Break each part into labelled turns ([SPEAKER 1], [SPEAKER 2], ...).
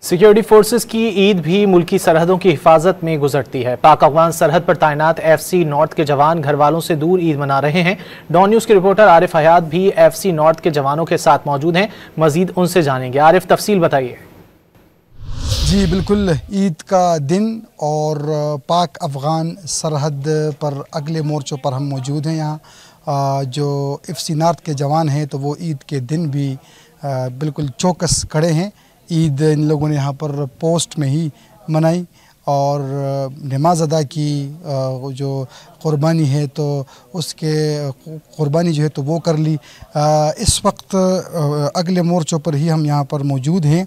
[SPEAKER 1] Security forces की ईद भी मुल्की सरहदों की हिफाजत में गुजरती है। पाक अफगान सरहद पर तैनात FC नॉर्थ के जवान घर वालों से दूर ईद मना रहे हैं। डॉन न्यूज़ के रिपोर्टर आरिफ हयात भी FC नॉर्थ के जवानों के साथ मौजूद हैं। मजीद उनसे जानेंगे। आरिफ, तफसील बताइए।
[SPEAKER 2] जी बिल्कुल, ईद का दिन और पाक अफ़गान सरहद पर अगले मोर्चों पर हम मौजूद हैं। यहाँ जो FC नॉर्थ के जवान हैं तो वो ईद के दिन भी बिल्कुल चौकस खड़े हैं। ईद इन लोगों ने यहाँ पर पोस्ट में ही मनाई और नमाज अदा की। जो क़ुरबानी है तो उसके क़ुरबानी जो है तो वो कर ली। इस वक्त अगले मोर्चों पर ही हम यहाँ पर मौजूद हैं।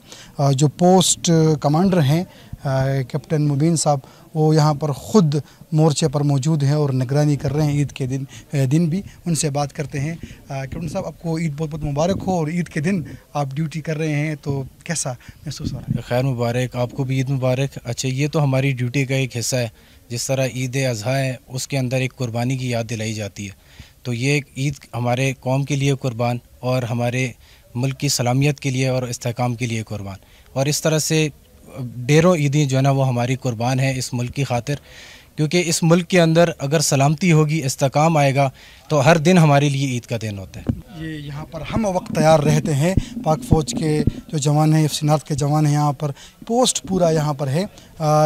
[SPEAKER 2] जो पोस्ट कमांडर हैं कैप्टन मुबीन साहब, वो यहाँ पर ख़ुद मोर्चे पर मौजूद हैं और निगरानी कर रहे हैं ईद के दिन भी। उनसे बात करते हैं। कैप्टन साहब, आपको ईद बहुत बहुत मुबारक हो और ईद के दिन आप ड्यूटी कर रहे हैं, तो कैसा महसूस हो रहा है?
[SPEAKER 3] खैर मुबारक, आपको भी ईद मुबारक। अच्छा, ये तो हमारी ड्यूटी का एक हिस्सा है। जिस तरह ईद अज़हा है उसके अंदर एक कुर्बानी की याद दिलाई जाती है, तो ये ईद हमारे कौम के लिए कुर्बान और हमारे मुल्क की सलामियत के लिए और इस्तेहकाम के लिए कुर्बान। और इस तरह से ढेरों ईदें जो है ना वो हमारी कुर्बान है इस मुल्क की खातिर, क्योंकि इस मुल्क के अंदर अगर सलामती होगी, इस्तेहकाम आएगा, तो हर दिन हमारे लिए ईद का दिन होता है।
[SPEAKER 2] ये यहाँ पर हम वक्त तैयार रहते हैं। पाक फ़ौज के जो जवान हैं, FC नॉर्थ के जवान हैं, यहाँ पर पोस्ट पूरा यहाँ पर है।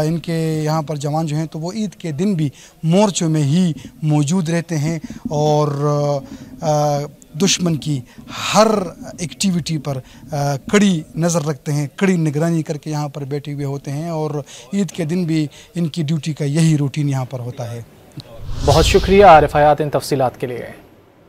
[SPEAKER 2] इनके यहाँ पर जवान जो हैं तो वो ईद के दिन भी मोर्चों में ही मौजूद रहते हैं और दुश्मन की हर एक्टिविटी पर कड़ी नज़र रखते हैं, कड़ी निगरानी करके यहाँ पर बैठे हुए होते हैं और ईद के दिन भी इनकी ड्यूटी का यही रूटीन यहाँ पर होता है।
[SPEAKER 1] बहुत शुक्रिया आरिफ हयात इन तफसीलात के लिए।